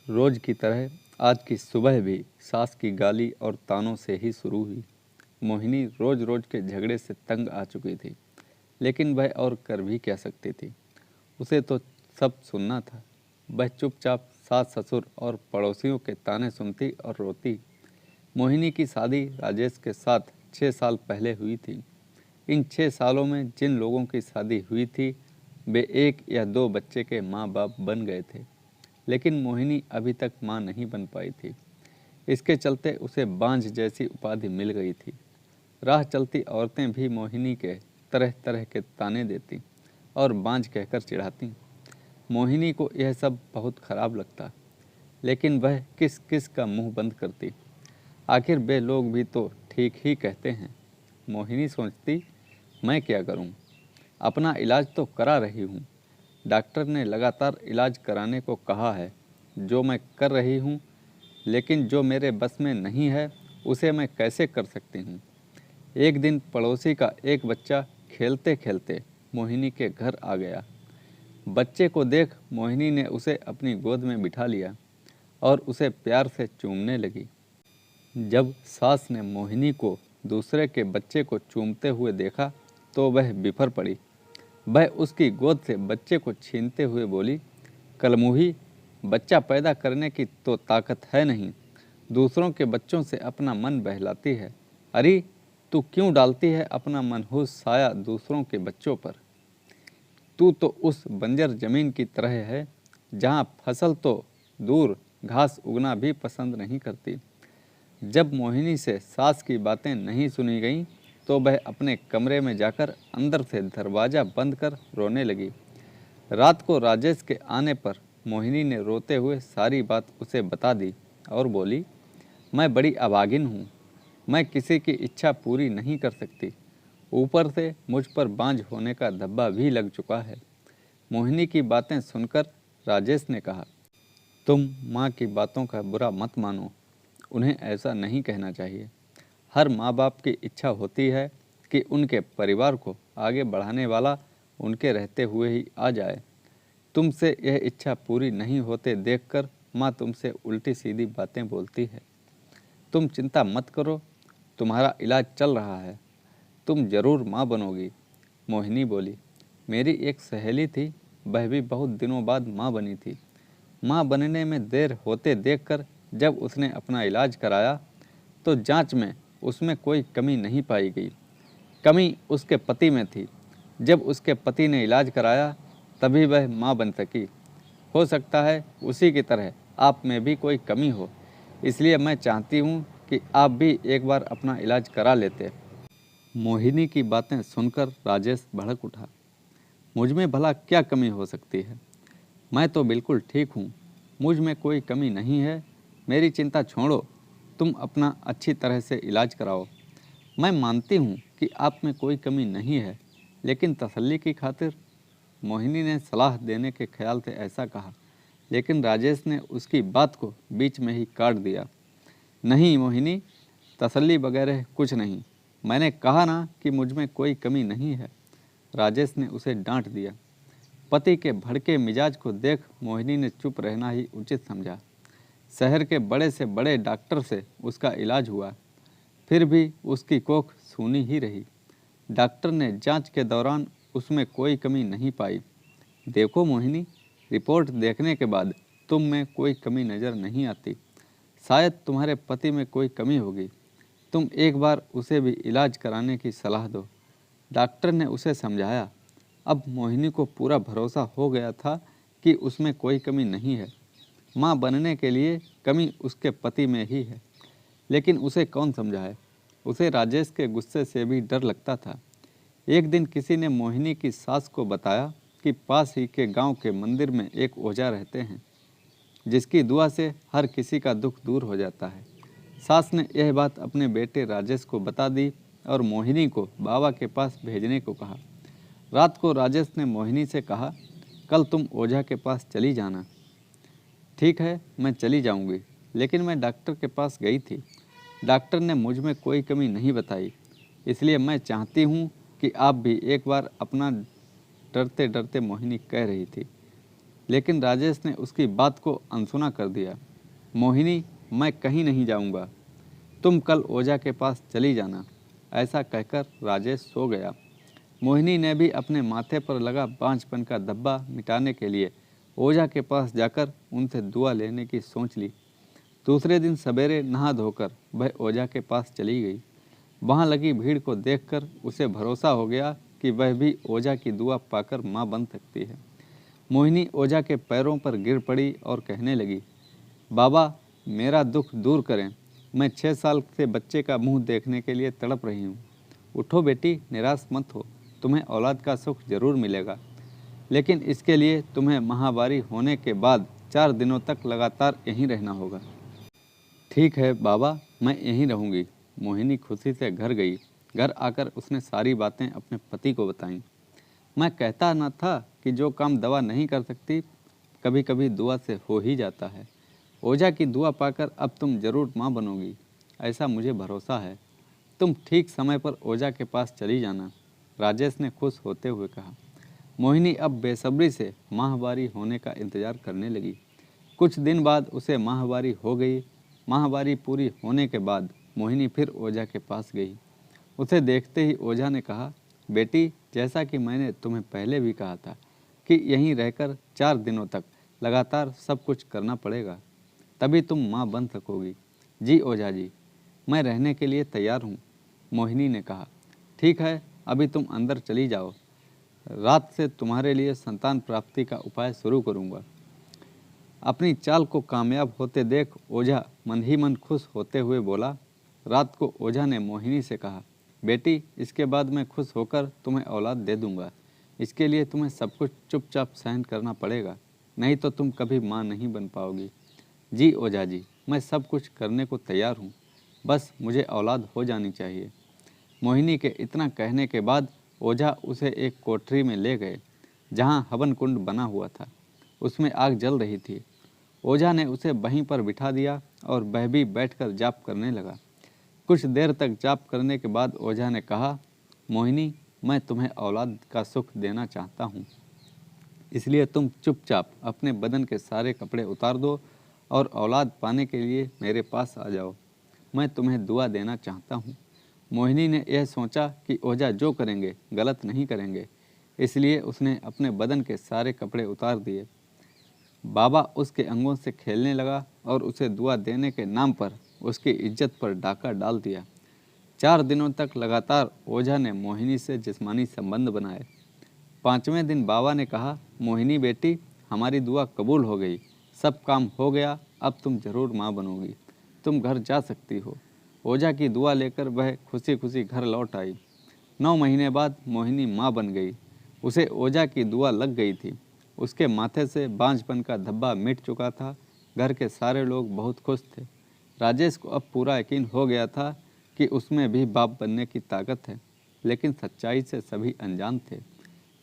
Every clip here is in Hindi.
रोज की तरह आज की सुबह भी सास की गाली और तानों से ही शुरू हुई। मोहिनी रोज रोज के झगड़े से तंग आ चुकी थी, लेकिन वह और कर भी क्या सकती थी। उसे तो सब सुनना था। वह चुपचाप सास ससुर और पड़ोसियों के ताने सुनती और रोती। मोहिनी की शादी राजेश के साथ 6 साल पहले हुई थी। इन 6 सालों में जिन लोगों की शादी हुई थी वे एक या दो बच्चे के माँ बाप बन गए थे, लेकिन मोहिनी अभी तक माँ नहीं बन पाई थी। इसके चलते उसे बांझ जैसी उपाधि मिल गई थी। राह चलती औरतें भी मोहिनी के तरह तरह के ताने देती और बांझ कहकर चिढ़ाती। मोहिनी को यह सब बहुत खराब लगता, लेकिन वह किस किस का मुंह बंद करती। आखिर वे लोग भी तो ठीक ही कहते हैं। मोहिनी सोचती, मैं क्या करूं? अपना इलाज तो करा रही हूं। डॉक्टर ने लगातार इलाज कराने को कहा है, जो मैं कर रही हूं, लेकिन जो मेरे बस में नहीं है उसे मैं कैसे कर सकती हूं। एक दिन पड़ोसी का एक बच्चा खेलते खेलते मोहिनी के घर आ गया। बच्चे को देख मोहिनी ने उसे अपनी गोद में बिठा लिया और उसे प्यार से चूमने लगी। जब सास ने मोहिनी को दूसरे के बच्चे को चूमते हुए देखा तो वह बिफर पड़ी। वह उसकी गोद से बच्चे को छीनते हुए बोली, कलमुही, बच्चा पैदा करने की तो ताकत है नहीं, दूसरों के बच्चों से अपना मन बहलाती है। अरे तू क्यों डालती है अपना मनहूस साया दूसरों के बच्चों पर? तू तो उस बंजर जमीन की तरह है जहाँ फसल तो दूर घास उगना भी पसंद नहीं करती। जब मोहिनी से सास की बातें नहीं सुनी गईं तो वह अपने कमरे में जाकर अंदर से दरवाज़ा बंद कर रोने लगी। रात को राजेश के आने पर मोहिनी ने रोते हुए सारी बात उसे बता दी और बोली, मैं बड़ी अभागिन हूँ, मैं किसी की इच्छा पूरी नहीं कर सकती। ऊपर से मुझ पर बांझ होने का धब्बा भी लग चुका है। मोहिनी की बातें सुनकर राजेश ने कहा, तुम माँ की बातों का बुरा मत मानो, उन्हें ऐसा नहीं कहना चाहिए। हर माँ बाप की इच्छा होती है कि उनके परिवार को आगे बढ़ाने वाला उनके रहते हुए ही आ जाए। तुमसे यह इच्छा पूरी नहीं होते देखकर माँ तुमसे उल्टी सीधी बातें बोलती है। तुम चिंता मत करो, तुम्हारा इलाज चल रहा है, तुम जरूर माँ बनोगी। मोहिनी बोली, मेरी एक सहेली थी, वह भी बहुत दिनों बाद माँ बनी थी। माँ बनने में देर होते देखकर जब उसने अपना इलाज कराया तो जांच में उसमें कोई कमी नहीं पाई गई। कमी उसके पति में थी। जब उसके पति ने इलाज कराया तभी वह माँ बन सकी। हो सकता है उसी की तरह आप में भी कोई कमी हो, इसलिए मैं चाहती हूँ कि आप भी एक बार अपना इलाज करा लेते। मोहिनी की बातें सुनकर राजेश भड़क उठा। मुझ में भला क्या कमी हो सकती है? मैं तो बिल्कुल ठीक हूँ, मुझ में कोई कमी नहीं है। मेरी चिंता छोड़ो, तुम अपना अच्छी तरह से इलाज कराओ। मैं मानती हूँ कि आप में कोई कमी नहीं है, लेकिन तसल्ली की खातिर। मोहिनी ने सलाह देने के ख्याल से ऐसा कहा, लेकिन राजेश ने उसकी बात को बीच में ही काट दिया। नहीं मोहिनी, तसल्ली वगैरह कुछ नहीं, मैंने कहा ना कि मुझ में कोई कमी नहीं है। राजेश ने उसे डांट दिया। पति के भड़के मिजाज को देख मोहिनी ने चुप रहना ही उचित समझा। शहर के बड़े से बड़े डॉक्टर से उसका इलाज हुआ, फिर भी उसकी कोख सूनी ही रही। डॉक्टर ने जांच के दौरान उसमें कोई कमी नहीं पाई। देखो मोहिनी, रिपोर्ट देखने के बाद तुम में कोई कमी नज़र नहीं आती। शायद तुम्हारे पति में कोई कमी होगी। तुम एक बार उसे भी इलाज कराने की सलाह दो। डॉक्टर ने उसे समझाया। अब मोहिनी को पूरा भरोसा हो गया था कि उसमें कोई कमी नहीं है। माँ बनने के लिए कमी उसके पति में ही है, लेकिन उसे कौन समझाए? उसे राजेश के गुस्से से भी डर लगता था। एक दिन किसी ने मोहिनी की सास को बताया कि पास ही के गांव के मंदिर में एक ओझा रहते हैं, जिसकी दुआ से हर किसी का दुख दूर हो जाता है। सास ने यह बात अपने बेटे राजेश को बता दी और मोहिनी को बाबा के पास भेजने को कहा। रात को राजेश ने मोहिनी से कहा, कल तुम ओझा के पास चली जाना। ठीक है, मैं चली जाऊंगी, लेकिन मैं डॉक्टर के पास गई थी। डॉक्टर ने मुझ में कोई कमी नहीं बताई, इसलिए मैं चाहती हूँ कि आप भी एक बार अपना। डरते डरते मोहिनी कह रही थी। लेकिन राजेश ने उसकी बात को अनसुना कर दिया। मोहिनी, मैं कहीं नहीं जाऊंगा, तुम कल ओझा के पास चली जाना। ऐसा कहकर राजेश सो गया। मोहिनी ने भी अपने माथे पर लगा बांझपन का धब्बा मिटाने के लिए ओझा के पास जाकर उनसे दुआ लेने की सोच ली। दूसरे दिन सवेरे नहा धोकर वह ओझा के पास चली गई। वहाँ लगी भीड़ को देखकर उसे भरोसा हो गया कि वह भी ओझा की दुआ पाकर माँ बन सकती है। मोहिनी ओझा के पैरों पर गिर पड़ी और कहने लगी, बाबा, मेरा दुख दूर करें, मैं 6 साल से बच्चे का मुंह देखने के लिए तड़प रही हूँ। उठो बेटी, निराश मत हो, तुम्हें औलाद का सुख जरूर मिलेगा, लेकिन इसके लिए तुम्हें माहवारी होने के बाद 4 दिनों तक लगातार यहीं रहना होगा। ठीक है बाबा, मैं यहीं रहूँगी। मोहिनी खुशी से घर गई। घर आकर उसने सारी बातें अपने पति को बताईं। मैं कहता न था कि जो काम दवा नहीं कर सकती, कभी कभी दुआ से हो ही जाता है। ओझा की दुआ पाकर अब तुम जरूर माँ बनोगी, ऐसा मुझे भरोसा है। तुम ठीक समय पर ओझा के पास चली जाना, राजेश ने खुश होते हुए कहा। मोहिनी अब बेसब्री से माहवारी होने का इंतजार करने लगी। कुछ दिन बाद उसे माहवारी हो गई। माहवारी पूरी होने के बाद मोहिनी फिर ओझा के पास गई। उसे देखते ही ओझा ने कहा, बेटी, जैसा कि मैंने तुम्हें पहले भी कहा था कि यहीं रहकर 4 दिनों तक लगातार सब कुछ करना पड़ेगा, तभी तुम माँ बन सकोगी। जी ओझा जी, मैं रहने के लिए तैयार हूँ, मोहिनी ने कहा। ठीक है, अभी तुम अंदर चली जाओ, रात से तुम्हारे लिए संतान प्राप्ति का उपाय शुरू करूँगा। अपनी चाल को कामयाब होते देख ओझा मन ही मन खुश होते हुए बोला। रात को ओझा ने मोहिनी से कहा, बेटी, इसके बाद मैं खुश होकर तुम्हें औलाद दे दूंगा। इसके लिए तुम्हें सब कुछ चुपचाप सहन करना पड़ेगा, नहीं तो तुम कभी माँ नहीं बन पाओगी। जी ओझा जी, मैं सब कुछ करने को तैयार हूँ, बस मुझे औलाद हो जानी चाहिए। मोहिनी के इतना कहने के बाद ओझा उसे एक कोठरी में ले गए, जहाँ हवन कुंड बना हुआ था। उसमें आग जल रही थी। ओझा ने उसे वहीं पर बिठा दिया और वह भी बैठकर जाप करने लगा। कुछ देर तक जाप करने के बाद ओझा ने कहा, मोहिनी, मैं तुम्हें औलाद का सुख देना चाहता हूँ, इसलिए तुम चुपचाप अपने बदन के सारे कपड़े उतार दो और औलाद पाने के लिए मेरे पास आ जाओ। मैं तुम्हें दुआ देना चाहता हूँ। मोहिनी ने यह सोचा कि ओझा जो करेंगे गलत नहीं करेंगे, इसलिए उसने अपने बदन के सारे कपड़े उतार दिए। बाबा उसके अंगों से खेलने लगा और उसे दुआ देने के नाम पर उसकी इज्जत पर डाका डाल दिया। 4 दिनों तक लगातार ओझा ने मोहिनी से जिस्मानी संबंध बनाए। 5वें दिन बाबा ने कहा, मोहिनी बेटी, हमारी दुआ कबूल हो गई, सब काम हो गया, अब तुम जरूर माँ बनोगी, तुम घर जा सकती हो। ओझा की दुआ लेकर वह खुशी खुशी घर लौट आई। 9 महीने बाद मोहिनी माँ बन गई। उसे ओझा की दुआ लग गई थी। उसके माथे से बांझपन का धब्बा मिट चुका था। घर के सारे लोग बहुत खुश थे। राजेश को अब पूरा यकीन हो गया था कि उसमें भी बाप बनने की ताकत है, लेकिन सच्चाई से सभी अनजान थे।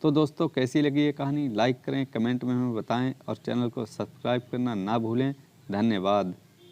तो दोस्तों, कैसी लगी ये कहानी? लाइक करें, कमेंट में हमें बताएं और चैनल को सब्सक्राइब करना ना भूलें। धन्यवाद।